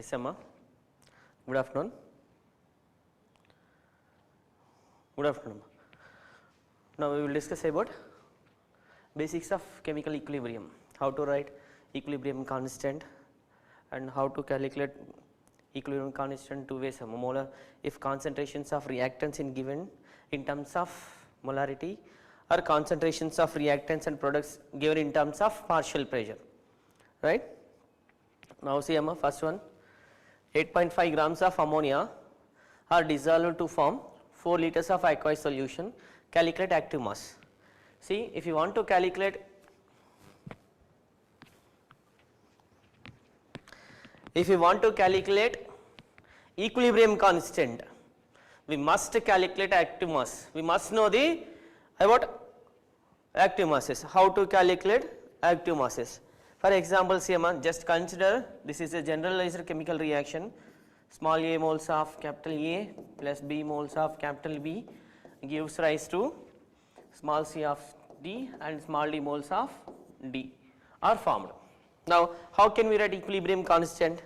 Yes, Amma. Good afternoon. Good afternoon. Now we will discuss about basics of chemical equilibrium. How to write equilibrium constant and how to calculate equilibrium constant two ways. Molar if concentrations of reactants in given in terms of molarity or concentrations of reactants and products given in terms of partial pressure, right. Now see Amma, first one, 8.5 grams of ammonia are dissolved to form 4 liters of aqueous solution. Calculate active mass. See, if you want to calculate equilibrium constant, we must calculate active mass. We must know the about active masses. How to calculate active masses? For example, see, just consider this is a generalized chemical reaction. Small a moles of capital A plus B moles of capital B gives rise to small c of D and small d moles of D are formed. Now, how can we write equilibrium constant?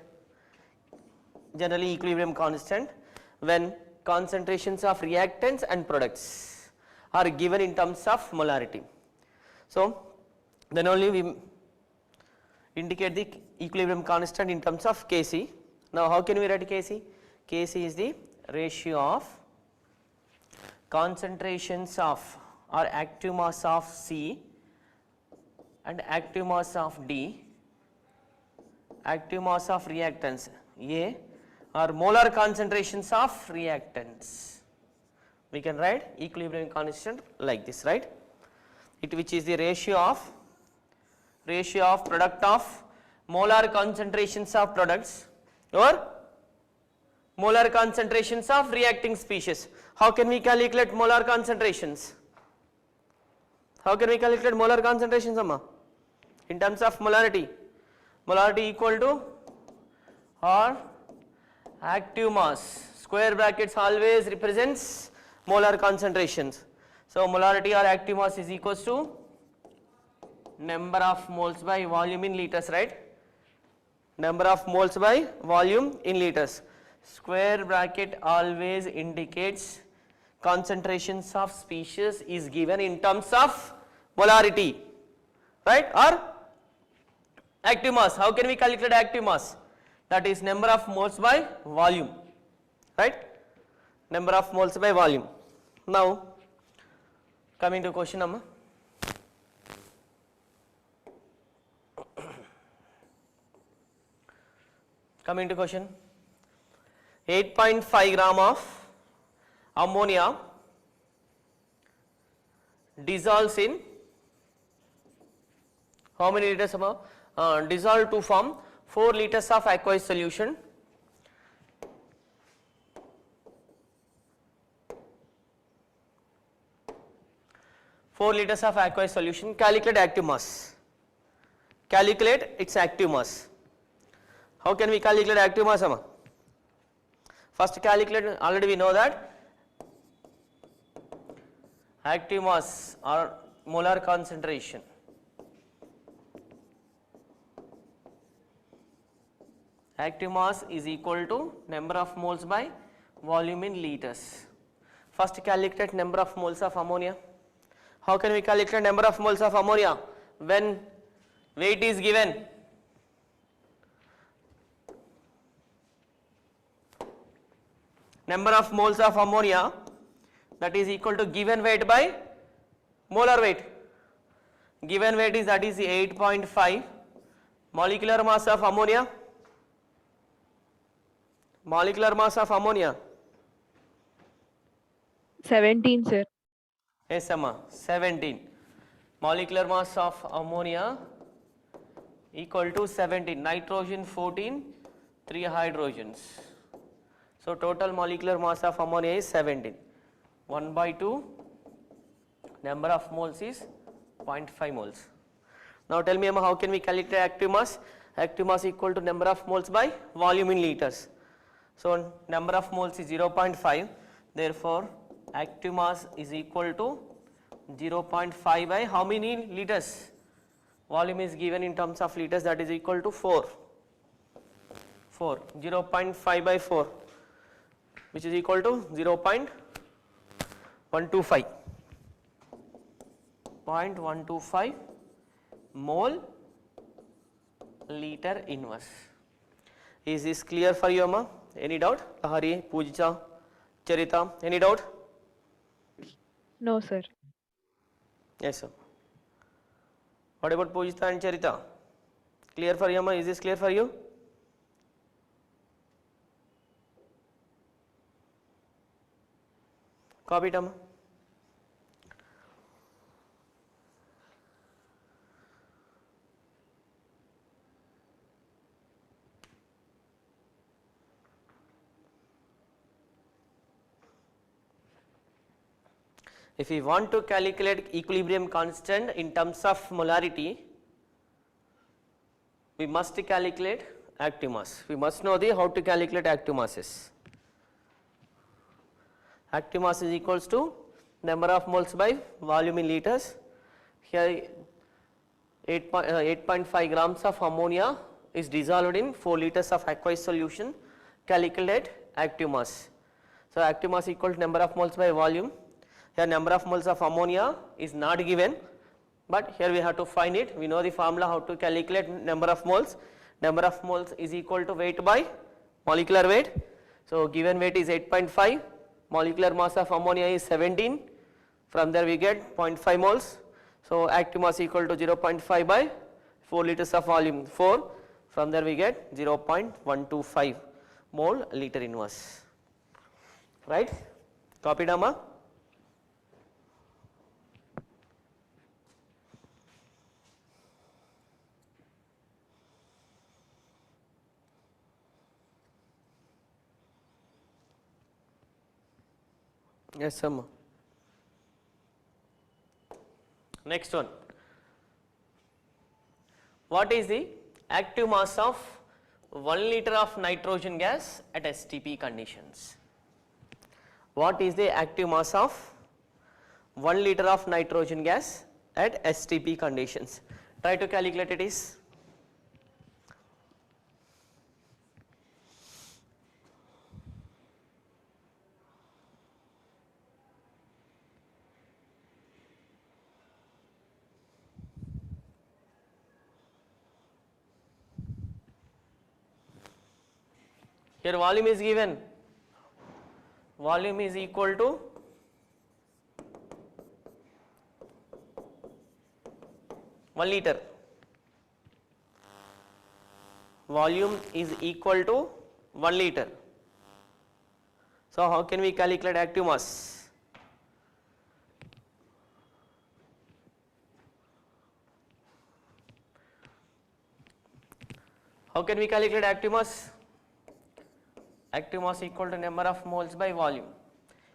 Generally, equilibrium constant when concentrations of reactants and products are given in terms of molarity. So, then only we indicate the equilibrium constant in terms of Kc. Now, how can we write Kc? Kc is the ratio of concentrations of or active mass of C and active mass of D, active mass of reactants A or molar concentrations of reactants. We can write equilibrium constant like this, right? Which is the ratio of product of molar concentrations of products or molar concentrations of reacting species. How can we calculate molar concentrations? How can we calculate molar concentrations, Amma? In terms of molarity. Molarity equal to or active mass, square brackets always represents molar concentrations. So, molarity or active mass is equals to number of moles by volume in liters, right. Number of moles by volume in liters. Square bracket always indicates concentrations of species is given in terms of molarity, right, or active mass. How can we calculate active mass? That is number of moles by volume, right, number of moles by volume. Now, coming to question number. Coming to question, 8.5 gram of ammonia dissolves in how many liters of dissolved to form 4 liters of aqueous solution. Calculate active mass. Calculate its active mass. How can we calculate active mass, Amma? First calculate, already we know that active mass or molar concentration. Active mass is equal to number of moles by volume in liters. First calculate number of moles of ammonia. How can we calculate number of moles of ammonia when weight is given? Number of moles of ammonia, that is equal to given weight by molar weight. Given weight is, that is 8.5. Molecular mass of ammonia. Molecular mass of ammonia. 17, sir. Yes, Amma, 17. Molecular mass of ammonia equal to 17. Nitrogen 14, 3 hydrogens. So, total molecular mass of ammonia is 17. 1 by 2, number of moles is 0.5 moles. Now, tell me, Amma, how can we calculate active mass? Active mass equal to number of moles by volume in liters. So, number of moles is 0.5. Therefore, active mass is equal to 0.5 by how many liters? Volume is given in terms of liters, that is equal to 4. 4, 0.5 by 4, which is equal to 0.125. 0.125 mole liter inverse. Is this clear for you, Amma? Any doubt? Lahari, Pooja, Charita, any doubt? No, sir. Yes, sir. What about Pujita and Charita? Clear for you, Amma? Is this clear for you? Copy it, Amma. If we want to calculate equilibrium constant in terms of molarity, we must calculate active mass. We must know how to calculate active masses. Active mass is equals to number of moles by volume in liters. Here 8.5 grams of ammonia is dissolved in 4 liters of aqueous solution. Calculate active mass. So active mass equal to number of moles by volume. Here number of moles of ammonia is not given, but here we have to find it. We know the formula how to calculate number of moles. Number of moles is equal to weight by molecular weight. So given weight is 8.5, molecular mass of ammonia is 17. From there we get 0.5 moles. So active mass equal to 0.5 by 4 liters of volume 4. From there we get 0.125 mole liter inverse. Right? Copied, Amma? Yes, Amma. Next one. What is the active mass of 1 liter of nitrogen gas at STP conditions? What is the active mass of 1 liter of nitrogen gas at STP conditions? Try to calculate it is. Here volume is given. Volume is equal to one liter. Volume is equal to 1 liter. So how can we calculate active mass? How can we calculate active mass? Active mass equal to number of moles by volume.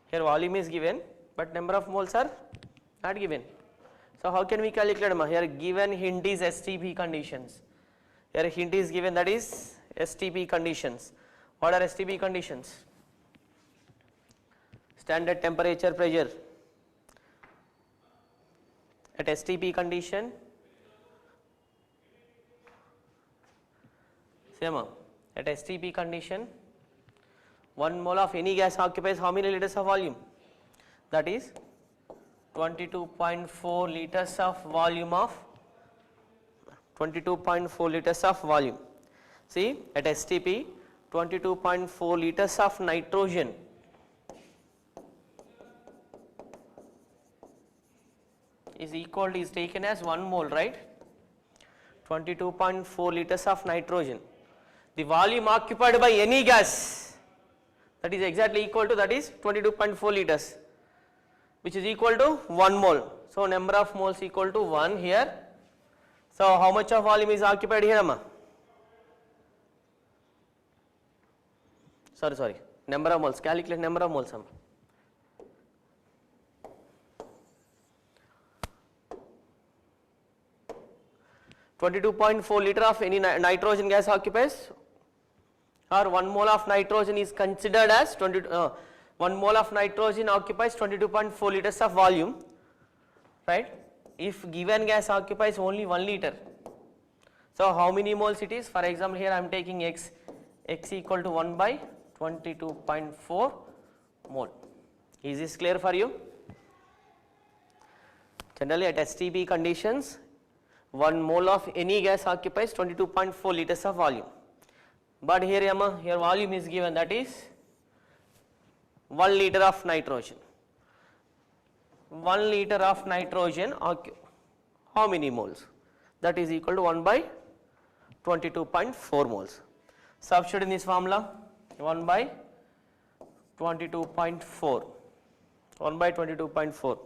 Here volume is given, but number of moles are not given. So how can we calculate? Here given hint is STP conditions. Here hint is given, that is STP conditions. What are STP conditions? Standard temperature pressure. At STP condition, same at STP condition, 1 mole of any gas occupies how many liters of volume? That is 22.4 liters of volume of 22.4 liters of volume. See, at STP 22.4 liters of nitrogen is taken as 1 mole, right? 22.4 liters of nitrogen. The volume occupied by any gas, that is exactly equal to, that is 22.4 liters, which is equal to 1 mole. So number of moles equal to 1 here. So how much of volume is occupied here, Amma? Sorry, number of moles, calculate number of moles, Amma. .4 liter of any nitrogen gas occupies, or 1 mole of nitrogen is considered as 1 mole of nitrogen occupies 22.4 liters of volume, right? If given gas occupies only 1 liter, so how many moles it is? For example, here I am taking X X equal to 1 by 22.4 mole. Is this clear for you? Generally at STP conditions, 1 mole of any gas occupies 22.4 liters of volume. But here here volume is given, that is 1 liter of nitrogen. 1 liter of nitrogen how many moles? That is equal to 1 by 22.4 moles. Substitute in this formula, 1 by 22.4. 1 by 22.4.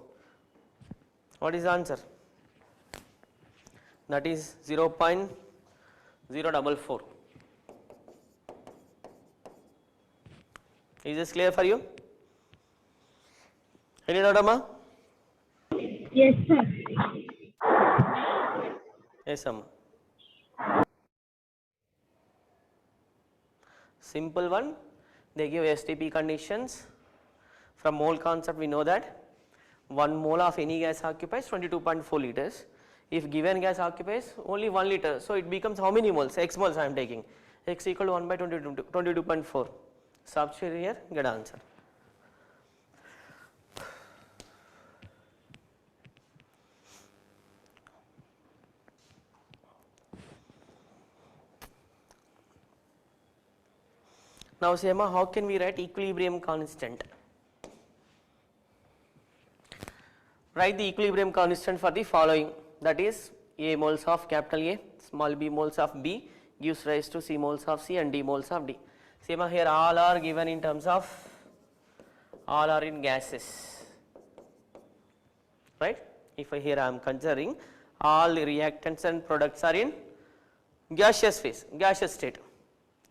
What is the answer? That is 0.044. Is this clear for you? Any doubt, Amma? Yes, sir. Yes, Amma. Simple one. They give STP conditions. From mole concept we know that 1 mole of any gas occupies 22.4 liters. If given gas occupies only 1 liter, so it becomes how many moles? X moles I am taking. X equal to 1 by 22.4. Substitute here, get answer. Now Sema, how can we write equilibrium constant? Write the equilibrium constant for the following, that is A moles of capital A, small b moles of B gives rise to C moles of C and D moles of D. Sema, here all are given in terms of, all are in gases, right? If here I am considering all reactants and products are in gaseous phase, gaseous state,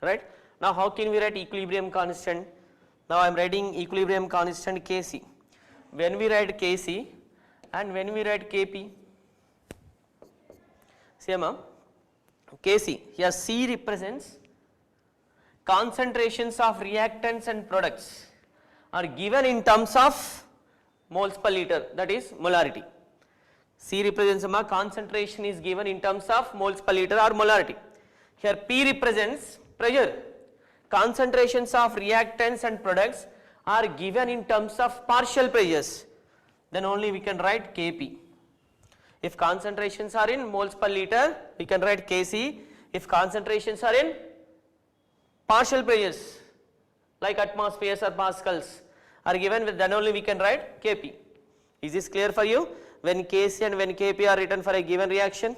right? Now how can we write equilibrium constant? Now I am writing equilibrium constant Kc. When we write Kc and when we write Kp, same Kc, here C represents concentrations of reactants and products are given in terms of moles per liter, that is molarity. C represents concentration is given in terms of moles per liter or molarity. Here P represents pressure. Concentrations of reactants and products are given in terms of partial pressures, then only we can write Kp. If concentrations are in moles per liter, we can write Kc. If concentrations are in partial pressures like atmospheres or pascals are given, then only we can write Kp. Is this clear for you? When Kc and when Kp are written for a given reaction,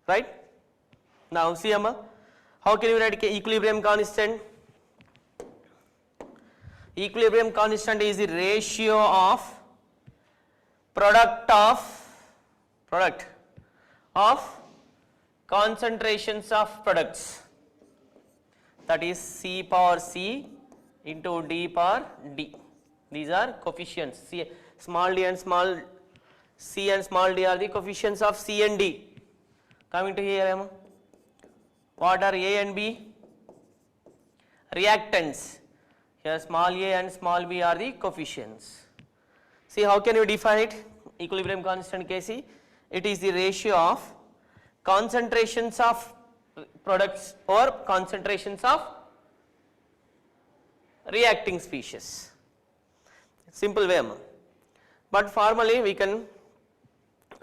right? Now see Amma, how can you write equilibrium constant? Equilibrium constant is the ratio of product of concentrations of products, that is C power C into D power D. These are coefficients. C, small d and small c and small d are the coefficients of C and D. Coming to here, Emma, what are A and B? Reactants. Here small a and small b are the coefficients. See, how can you define it? Equilibrium constant Kc, it is the ratio of concentrations of products or concentrations of reacting species. Simple way, but formally we can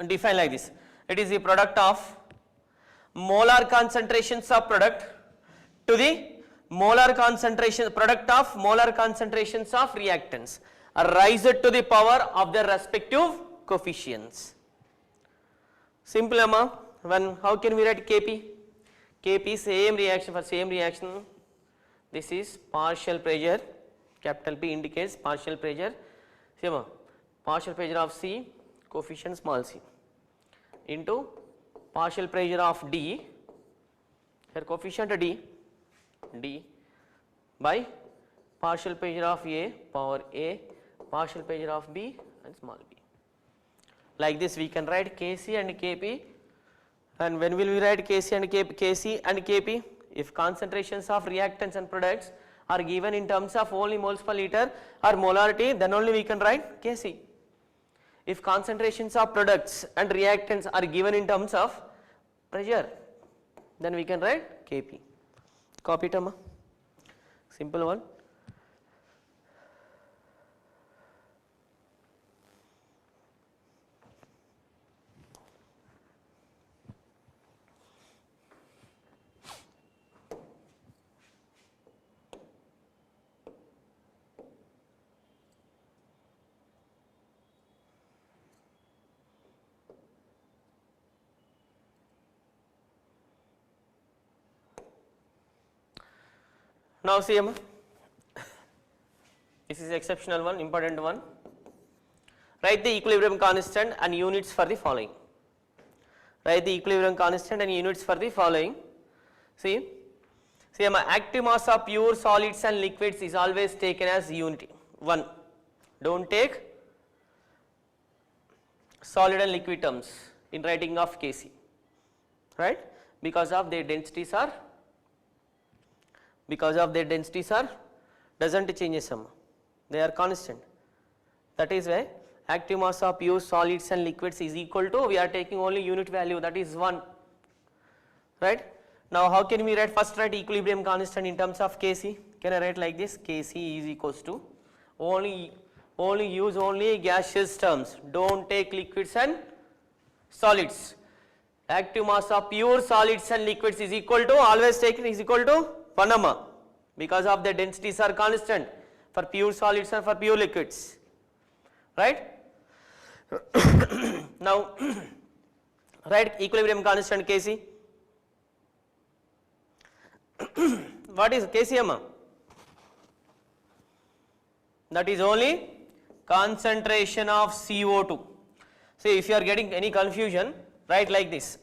define like this. It is the product of molar concentrations of product to the molar concentration, product of molar concentrations of reactants raised to the power of their respective coefficients. Simple, when how can we write Kp? Kp, same reaction, for same reaction, this is partial pressure, capital P indicates partial pressure, same partial pressure of C, coefficient small c, into partial pressure of D, here coefficient D by partial pressure of A power A, partial pressure of B and small b. Like this we can write Kc and Kp, and when will we write Kc and Kp? If concentrations of reactants and products are given in terms of only moles per liter or molarity, then only we can write Kc. If concentrations of products and reactants are given in terms of pressure, then we can write Kp. Copy it, Amma. simple one. Now see, this is exceptional one, important one. Write the equilibrium constant and units for the following. Write the equilibrium constant and units for the following. See, active mass of pure solids and liquids is always taken as unit 1. Don't take solid and liquid terms in writing of Kc, right? Because of their densities are doesn't change some, they are constant. That is why active mass of pure solids and liquids is equal to, we are taking only unit value, that is 1, right? Now how can we write, first write equilibrium constant in terms of Kc. Can I write like this? Kc is equals to, only use only gaseous terms, don't take liquids and solids. Active mass of pure solids and liquids is equal to, always taken is equal to 1 because of the densities are constant for pure solids and for pure liquids, right? Now write equilibrium constant Kc. What is Kc? That is only concentration of CO2. See, if you are getting any confusion, write like this.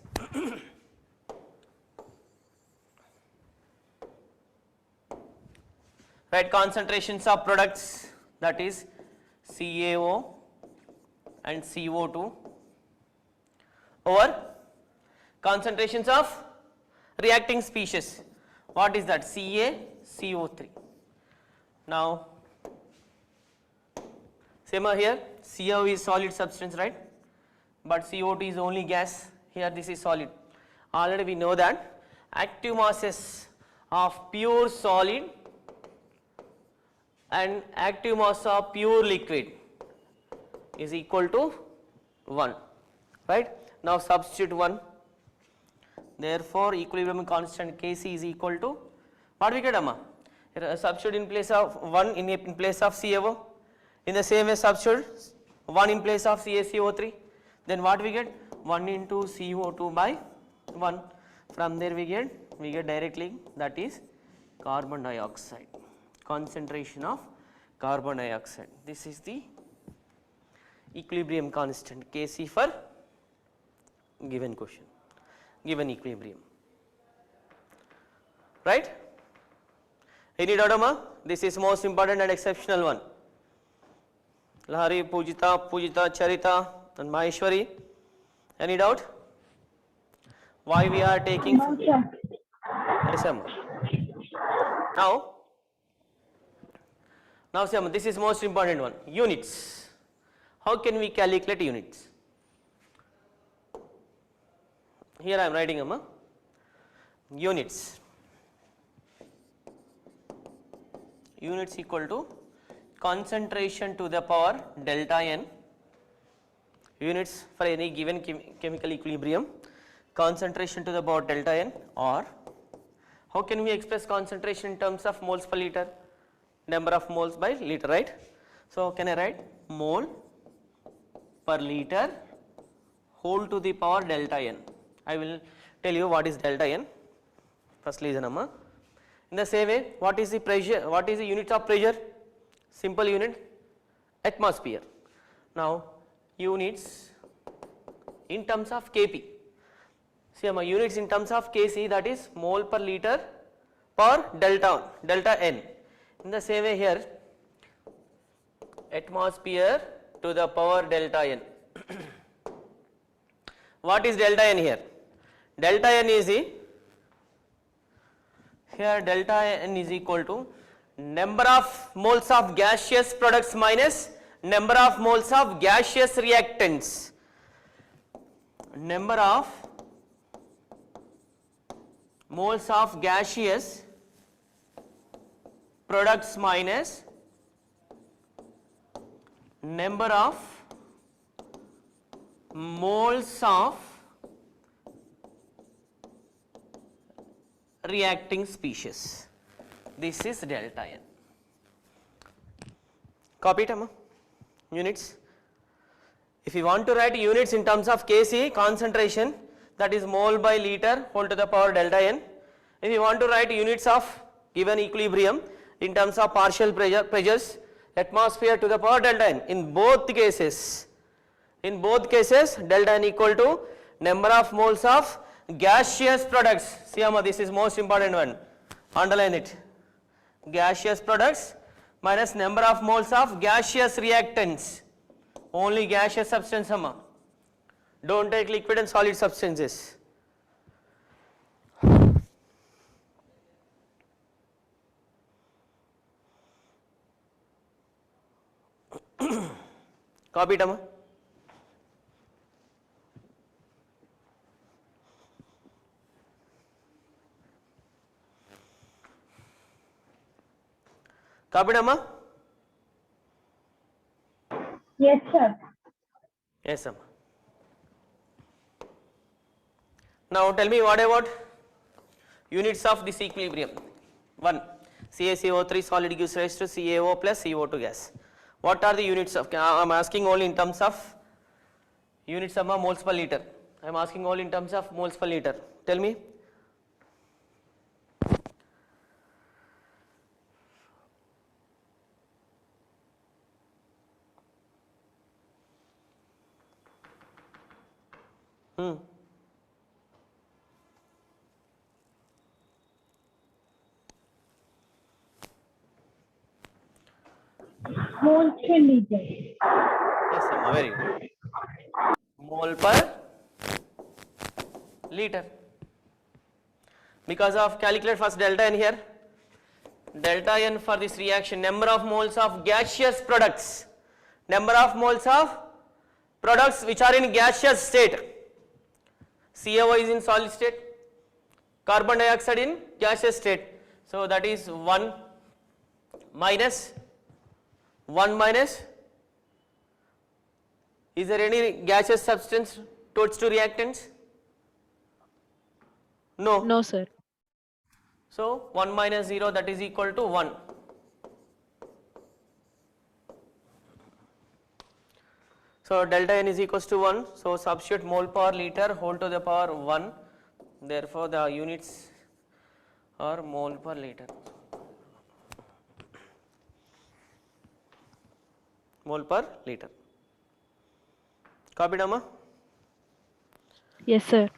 Write concentrations of products, that is CaO and CO2 over concentrations of reacting species. What is that? CaCO3. Now same here, CO is solid substance, right? But CO2 is only gas. Here this is solid. Already we know that active masses of pure solid and active mass of pure liquid is equal to 1, right? Now substitute 1. Therefore equilibrium constant Kc is equal to, what we get, Here, substitute in place of 1 in place of CaO. In the same way substitute 1 in place of CaCO3. Then what we get? 1 into CO2 by 1. From there we get directly, that is carbon dioxide, concentration of carbon dioxide. This is the equilibrium constant Kc for given question, given equilibrium, right? Any doubt, this is most important and exceptional one. Lahari, Pujita, Charita and Maheshwari. Any doubt? Why we are taking? No, sir. Yes, Amma. Now see, Amma, this is most important one. Units. How can we calculate units? Here I am writing, Amma. Units. Units equal to concentration to the power delta n. Units for any given chemical equilibrium, concentration to the power delta n, or how can we express concentration in terms of moles per liter? Number of moles by liter, right? So can I write mole per liter whole to the power delta n? I will tell you what is delta n. First listen, Amma. In the same way, what is the pressure? What is the unit of pressure? Simple unit, atmosphere. Now units in terms of Kp. See, units in terms of Kc, that is mole per liter per delta n. In the same way here, atmosphere to the power delta n. What is delta n here? Delta n is delta n is equal to number of moles of gaseous products minus number of moles of gaseous reactants. Number of moles of gaseous products minus number of moles of reacting species. This is delta N. Copy it, Amma. Units. If you want to write units in terms of Kc, concentration, that is mole by liter whole to the power delta N. If you want to write units of given equilibrium in terms of partial pressures, atmosphere to the power delta N. In both cases, delta N equal to number of moles of gaseous products. See, Amma, this is most important one. Underline it. Gaseous products minus number of moles of gaseous reactants. Only gaseous substance, Amma. Don't take liquid and solid substances. Copy it, Amma. Copy it, Amma. Yes, sir. Yes, Amma. Now tell me what about units of this equilibrium. 1. CaCO3 solid gives rise to CaO plus CO2 gas. What are the units of? I am asking only in terms of units of moles per liter. I am asking only in terms of moles per liter. Tell me. Moles per liter. Yes, Amma, very good. Mole per liter. Because of calculate first delta N here. Delta N for this reaction, number of moles of gaseous products. Number of moles of products which are in gaseous state. CaO is in solid state, carbon dioxide in gaseous state. So that is 1 minus, is there any gaseous substance towards two reactants? No. No, sir. So 1 minus 0, that is equal to 1. So delta N is equals to 1. So substitute mole per liter whole to the power 1. Therefore the units are mole per liter. Mole per liter. Copied, Amma? Yes, sir.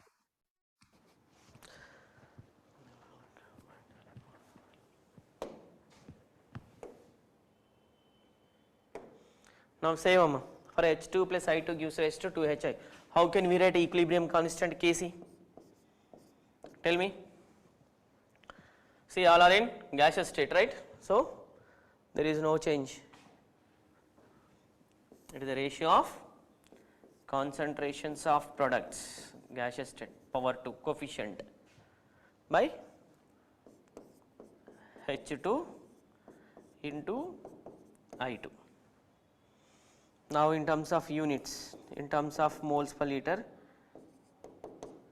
Now same, Amma. For H2 plus I2 gives rise to 2Hi. How can we write equilibrium constant Kc? Tell me. See, all are in gaseous state, right? So there is no change. It is the ratio of concentrations of products, gaseous state, power 2 coefficient by H2 into I2. Now in terms of units, in terms of moles per liter,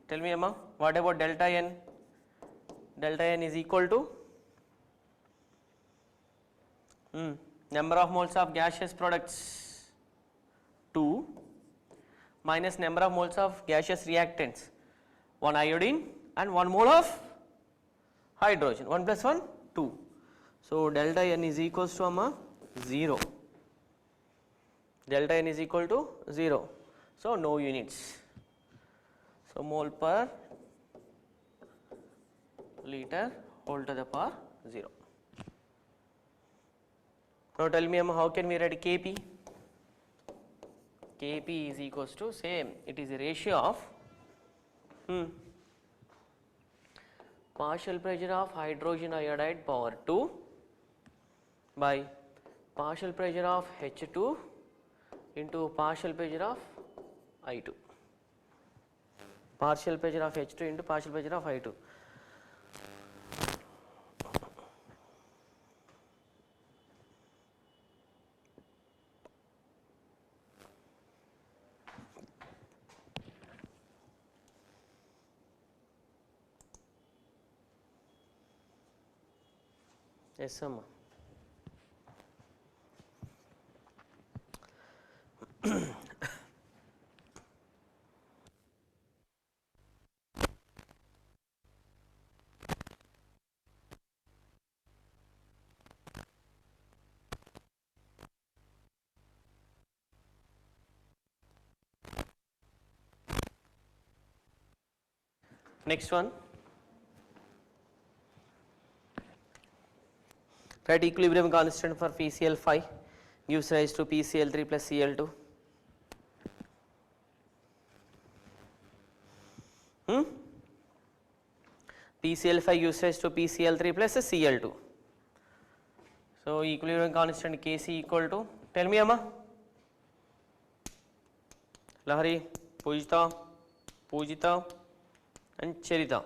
tell me, Amma, what about delta N? Delta N is equal to number of moles of gaseous products 2 minus number of moles of gaseous reactants 1 iodine and 1 mole of hydrogen, 1 plus 1 2. So delta N is equals to, Amma, 0. Delta N is equal to 0. So no units. So mole per liter whole to the power 0. Now tell me, Amma, how can we write Kp? Kp is equals to same. It is a ratio of partial pressure of hydrogen iodide power 2 by partial pressure of H2 into partial pressure of I2. Partial pressure of H2 into partial pressure of I2. Yes, Amma. Next one, write equilibrium constant for PCl5 gives rise to PCl3 plus Cl2. PCl5 gives rise to PCl3 plus Cl2. So equilibrium constant Kc equal to, tell me Amma. Lahari, Pujita and Charita.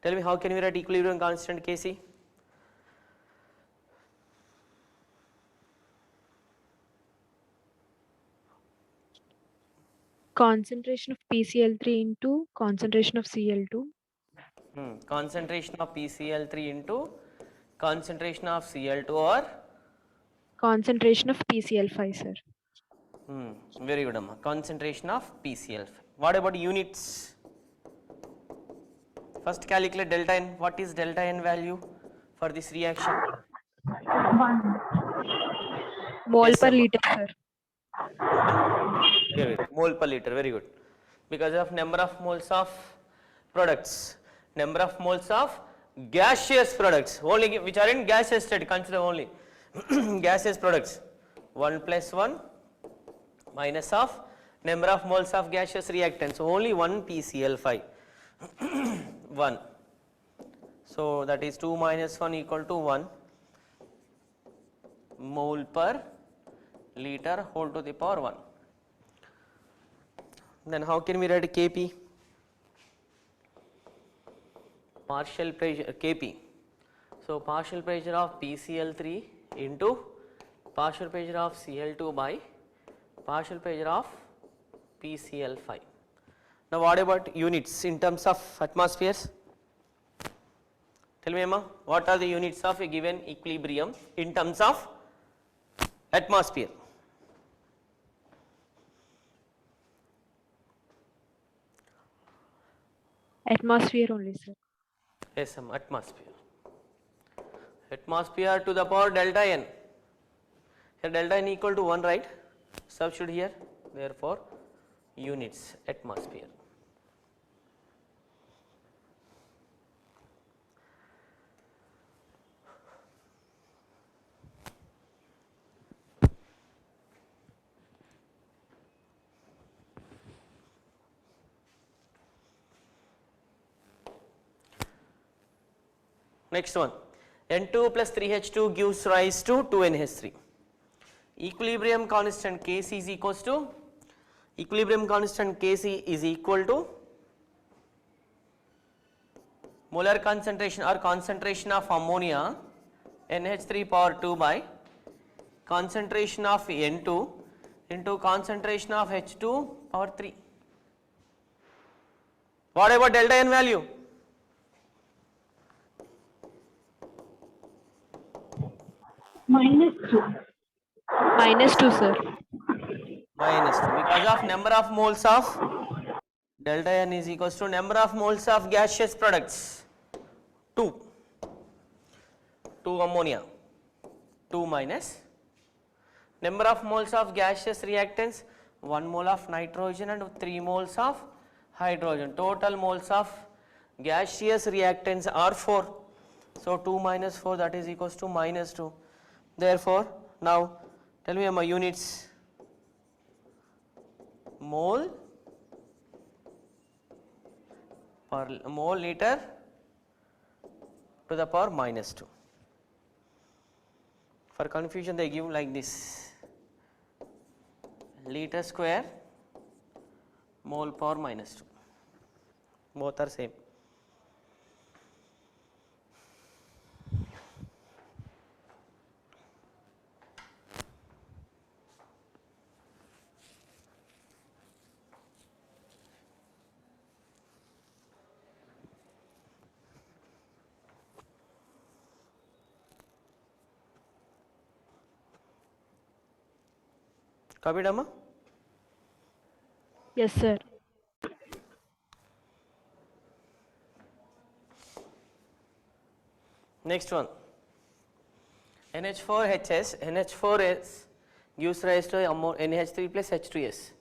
Tell me how can we write equilibrium constant Kc? Concentration of PCl3 into concentration of Cl2. Concentration of PCl3 into concentration of Cl2 or Concentration of PCl5, sir. very good Amma. Concentration of PCl5. What about units? First calculate delta N. What is delta N value for this reaction? 1. Mole Yes, per Amma. liter, sir. 1 very good. Mole per liter, very good. Because of number of moles of products, number of moles of gaseous products, only which are in gaseous state, consider only gaseous products. 1 plus 1 minus of number of moles of gaseous reactants, only 1 PCl5. 1. So that is 2 minus 1 equal to 1 mole per liter whole to the power 1. Then how can we write Kp? Partial pressure Kp. So partial pressure of PCl3 into partial pressure of Cl2 by partial pressure of PCl5. Now what about units in terms of atmospheres? Tell me Emma, what are the units of a given equilibrium in terms of atmosphere? Atmosphere only, sir. Yes, atmosphere. Atmosphere to the power delta N. Here delta N equal to 1, right? Substitute here, therefore units atmosphere. Next one, N2 plus 3H2 gives rise to 2NH3. Equilibrium constant Kc is equals to, equilibrium constant Kc is equal to molar concentration or concentration of ammonia NH3 power 2 by concentration of N2 into concentration of H2 power 3. What about delta N value? -2. -2, sir. -2 because of number of moles of delta N is equals to number of moles of gaseous products 2 ammonia 2 minus number of moles of gaseous reactants 1 mole of nitrogen and 3 moles of hydrogen. Total moles of gaseous reactants are 4. So 2 minus 4, that is equals to -2. Therefore now tell me my units. Mole per mole liter to the power -2. For confusion they give like this, liter square mole power -2, both are same. Copied, Amma? Yes, sir. Next one. NH4HS, NH4S gives rise to NH3 plus H2S.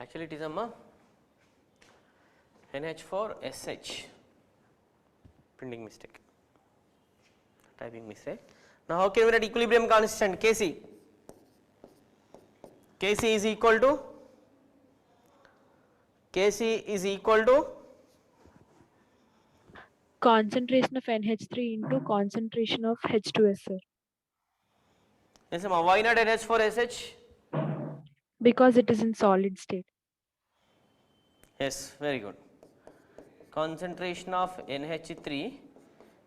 Actually it is Amma NH4SH, printing mistake, typing mistake. Now how can we write equilibrium constant Kc? Kc is equal to Concentration of NH3 into concentration of H2S, sir. yes, Amma. Why not NH4SH? Because it is in solid state. Yes, very good. Concentration of NH3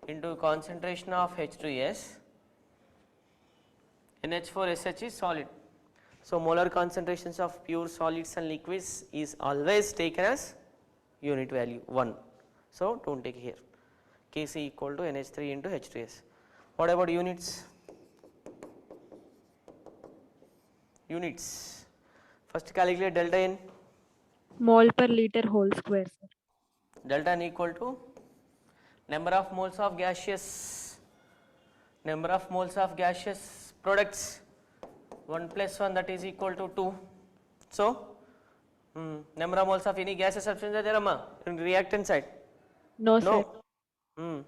into concentration of H2S. NH4SH is solid. So molar concentrations of pure solids and liquids is always taken as unit value 1. So don't take here. Kc equal to NH3 into H2S. What about units? Units. First calculate delta N. Mole per liter whole square, sir. Delta N equal to number of moles of gaseous products, 1 plus 1, that is equal to 2. So number of moles of any gaseous substance are there, Amma, in reactant side? No, sir. No.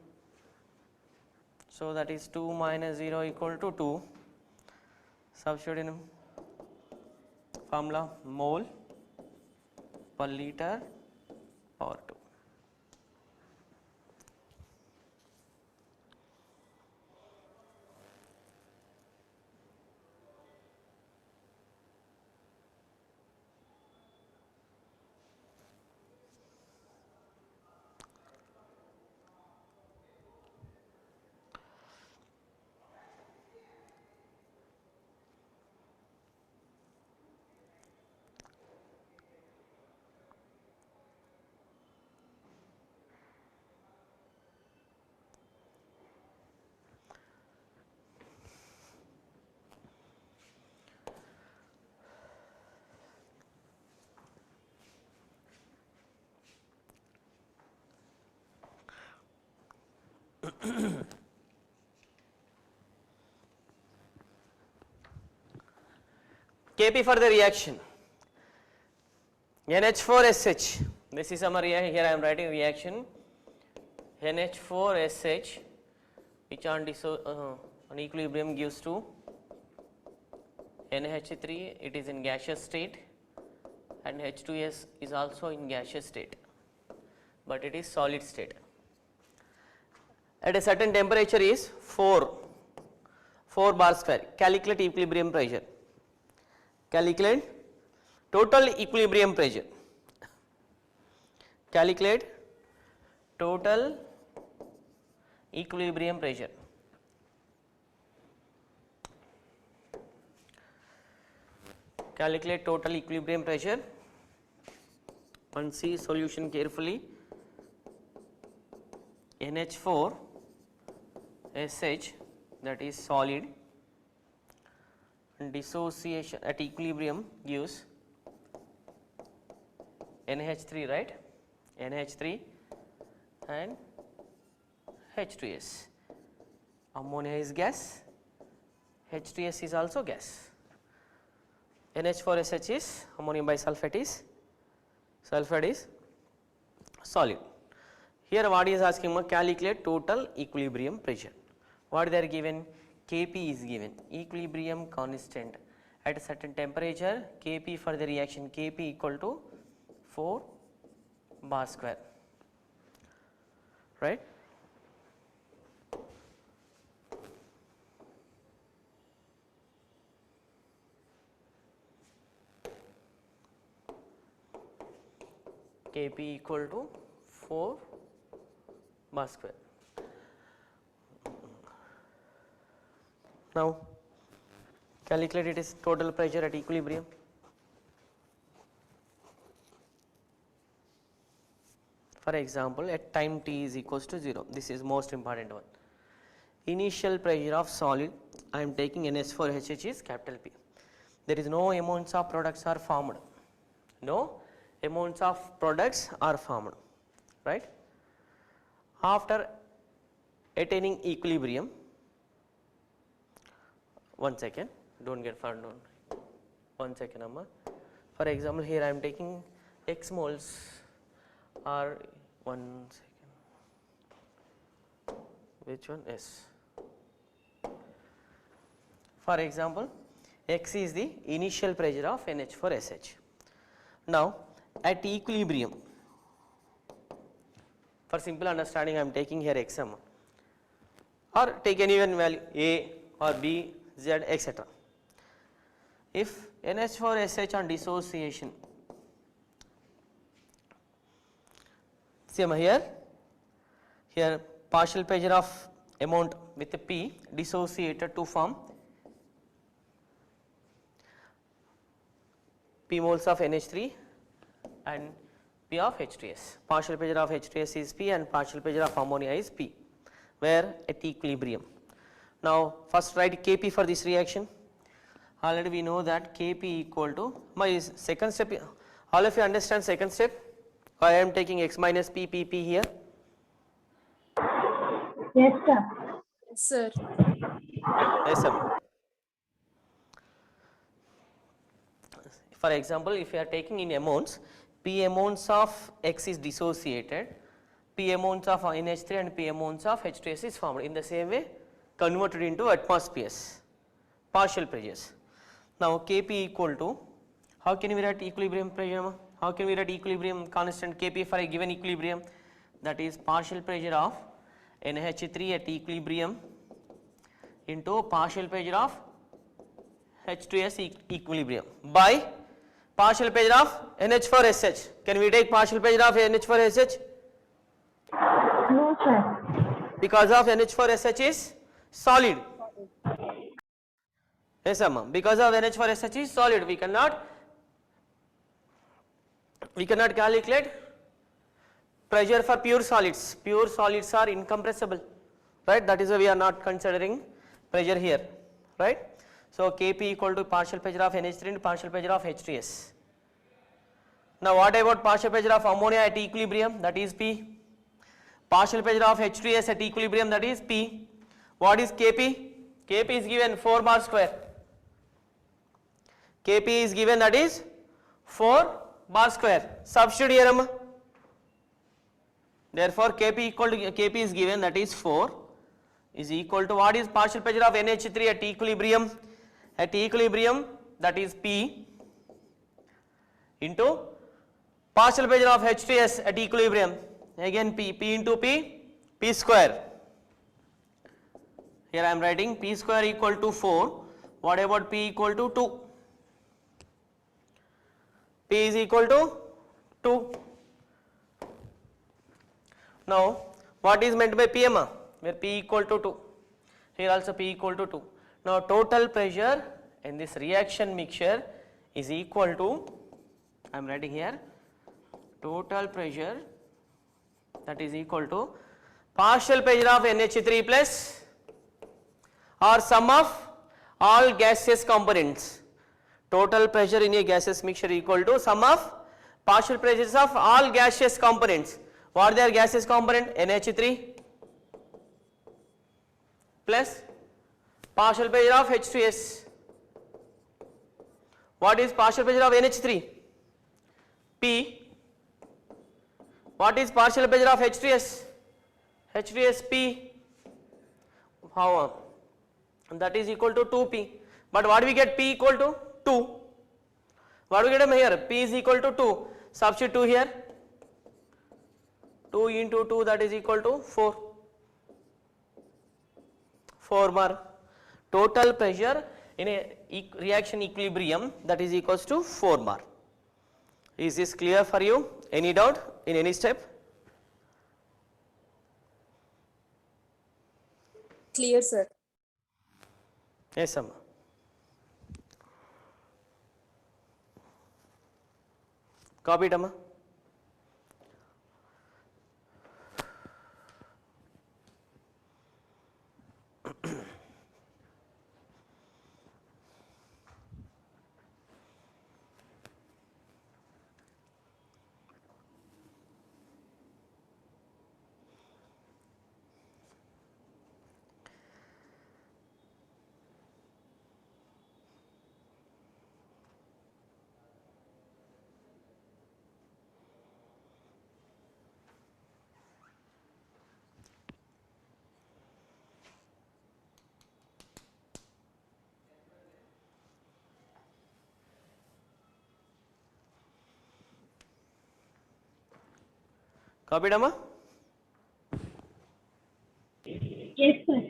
So that is 2 minus 0 equal to 2. Substitute in formula mole per liter power 2. Kp for the reaction. NH4SH. This is our reaction. Here I am writing reaction. NH4SH, which on equilibrium gives to NH3. It is in gaseous state, and H2S is also in gaseous state, but it is solid state. At a certain temperature is 4 bar square. Calculate equilibrium pressure. Calculate total equilibrium pressure. Calculate total equilibrium pressure. Calculate total equilibrium pressure and see solution carefully. NH4SH, that is solid, and dissociation at equilibrium gives NH3, right? NH3 and H2S. Ammonia is gas, H2S is also gas. NH4SH is ammonium bisulfate is solid. Here what he is asking, calculate total equilibrium pressure. What they are given? Kp is given, equilibrium constant at a certain temperature. Kp for the reaction, Kp equal to 4 bar square, right? Kp equal to 4 bar square. Now calculate it is total pressure at equilibrium. for example at time t is equals to 0, this is most important one. Initial pressure of solid, I am taking NH4HH is capital P. There is no amounts of products are formed, no amounts of products are formed, right. After attaining equilibrium, one second, don't get far down, one second Amma. For example, here I am taking x moles or 1 second, which one? S. For example, x is the initial pressure of NH4SH. Now, at equilibrium, for simple understanding, I am taking here xm, or take any one value A or B, Z, etc. If NH4SH on dissociation, see here partial pressure of amount with P dissociated to form P moles of NH3 and P of H2S. Partial pressure of H2S is P and partial pressure of ammonia is P, where at equilibrium. Now first write Kp for this reaction. Already we know that Kp equal to, my second step, all of you understand second step? I am taking x minus P Pp here. Yes, sir. Yes, sir. Yes, sir. For example, if you are taking in amounts, P amounts of X is dissociated, P amounts of NH3 and P amounts of H2S is formed. In the same way, converted into atmospheres, partial pressures. Now Kp equal to, how can we write equilibrium pressure? How can we write equilibrium constant Kp for a given equilibrium? That is partial pressure of NH3 at equilibrium into partial pressure of H2S equilibrium by partial pressure of NH4SH. Can we take partial pressure of NH4SH? No, sir. Because of NH4SH is solid. Yes, Amma. Because of NH4SH is solid, we cannot calculate pressure for pure solids. Pure solids are incompressible, right? That is why we are not considering pressure here, right? So Kp equal to partial pressure of NH3 and partial pressure of H2S. Now what about partial pressure of ammonia at equilibrium? That is P. Partial pressure of H2S at equilibrium, that is P. What is Kp? Kp is given 4 bar square. Kp is given, that is 4 bar square. Substitute here, Amma. Therefore Kp is given, that is 4 is equal to, what is partial pressure of NH3 at equilibrium? At equilibrium, that is P into partial pressure of H2S at equilibrium, again P into P square. Here I am writing P square equal to 4. What about P equal to 2? P is equal to 2. Now what is meant by PM? Where P equal to 2. Here also P equal to 2. Now total pressure in this reaction mixture is equal to, I am writing here, total pressure that is equal to partial pressure of NH3 plus or sum of all gaseous components. Total pressure in a gaseous mixture equal to sum of partial pressures of all gaseous components. What are their gaseous component? NH3 plus partial pressure of H2S. What is partial pressure of NH3? P. What is partial pressure of H2S? H2S P. How? That is equal to 2P. But what do we get? P equal to 2. What do we get here? P is equal to 2. Substitute 2 here. 2 into 2, that is equal to 4. 4 bar. Total pressure in a reaction equilibrium, that is equals to 4 bar. Is this clear for you? Any doubt in any step? Clear, sir. Yes, Amma. Copy it, Amma. Copied, Amma? Yes, sir.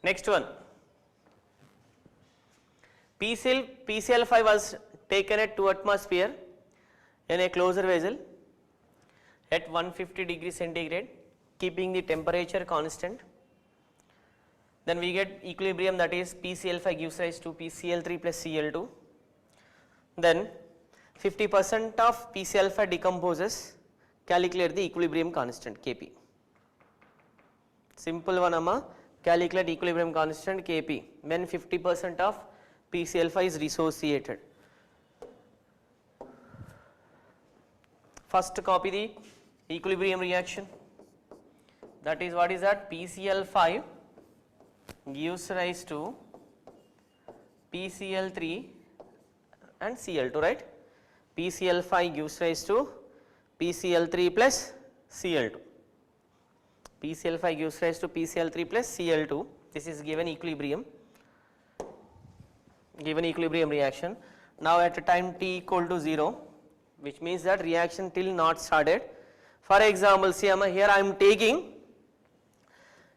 Next one. PCl5 was taken at 2 atmosphere in a closed vessel at 150 degrees centigrade, keeping the temperature constant. Then we get equilibrium, that is PCl5 gives rise to PCl3 plus Cl2. Then 50% of PCl5 decomposes, calculate the equilibrium constant Kp. Simple one, Amma. Calculate equilibrium constant Kp when 50% of PCl5 is dissociated. First copy the equilibrium reaction, that is, what is that? PCl5 gives rise to PCl3 and Cl2, right? PCl5 gives rise to PCl3 plus Cl2. PCl5 gives rise to PCl3 plus Cl2. This is given equilibrium reaction. Now at a time t equal to 0, which means that reaction till not started. For example, see, here I am taking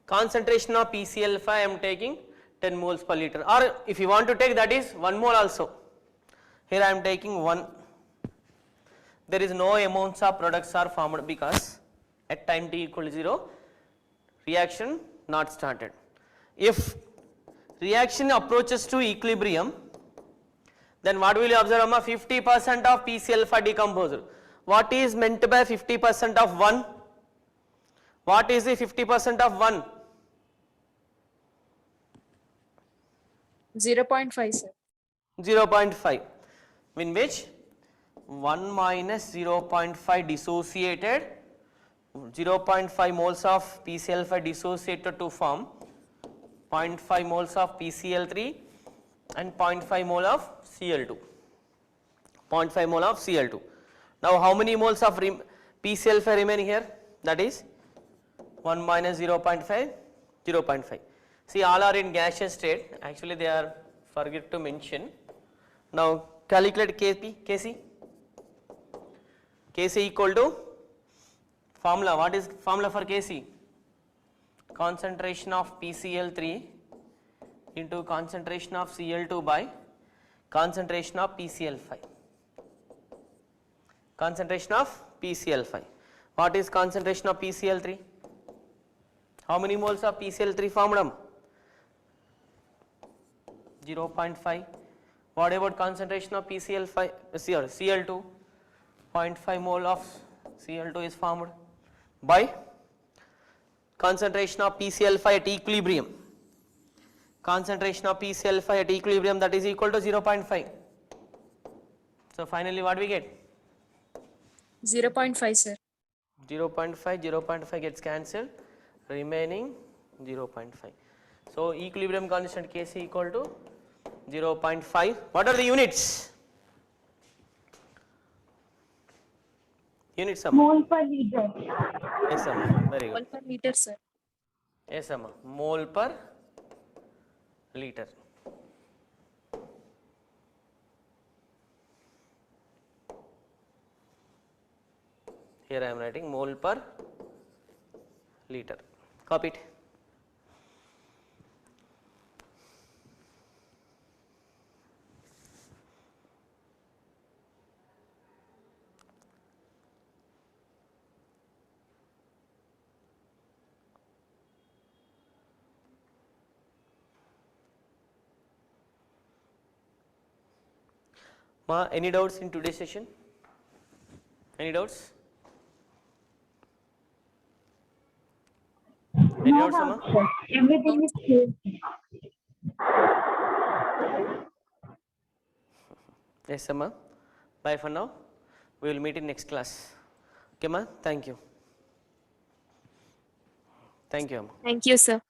concentration of PCl5, I am taking 10 moles per liter, or if you want to take, that is 1 mole also. Here I am taking 1. There is no amounts of products are formed because at time t equal to 0, reaction not started. If reaction approaches to equilibrium, then what will you observe? 50% of PCl5 decomposed. What is meant by 50% of 1? What is the 50% of 1? 0.5, sir. 0.5, in which 1 minus 0.5 dissociated, 0.5 moles of PCl5 dissociated to form 0.5 moles of PCl3 and 0.5 mole of Cl2. 0.5 mole of Cl2. Now how many moles of PCl5 remain here? That is 1 minus 0.5, 0.5. See, all are in gaseous state. Actually they are forget to mention. Now calculate Kc. Kc equal to formula. What is formula for Kc? Concentration of PCl3 into concentration of Cl2 by concentration of PCl5. Concentration of PCl5. What is concentration of PCl3? How many moles of PCl3 formed? 0.5. What about concentration of PCl5? Cl2? 0.5 mole of Cl2 is formed by concentration of PCl5 at equilibrium. Concentration of PCl5 at equilibrium, that is equal to 0.5. So finally what we get? 0.5, sir. 0.5, 0.5 gets cancelled, remaining 0.5. So equilibrium constant Kc equal to 0.5. What are the units? Units, Amma. Mole per liter. Yes, Amma. Very Mole good. per liter, sir. Yes, Amma. Mole per liter. Here I am writing mole per liter. Copy it. Ma, any doubts in today's session? Any doubts? Any No doubts, Amma? doubt, sir. Everything is clear. Yes, Amma. Bye for now. We will meet in next class. Okay, Ma. Thank you. Thank you, Amma. Thank you, sir.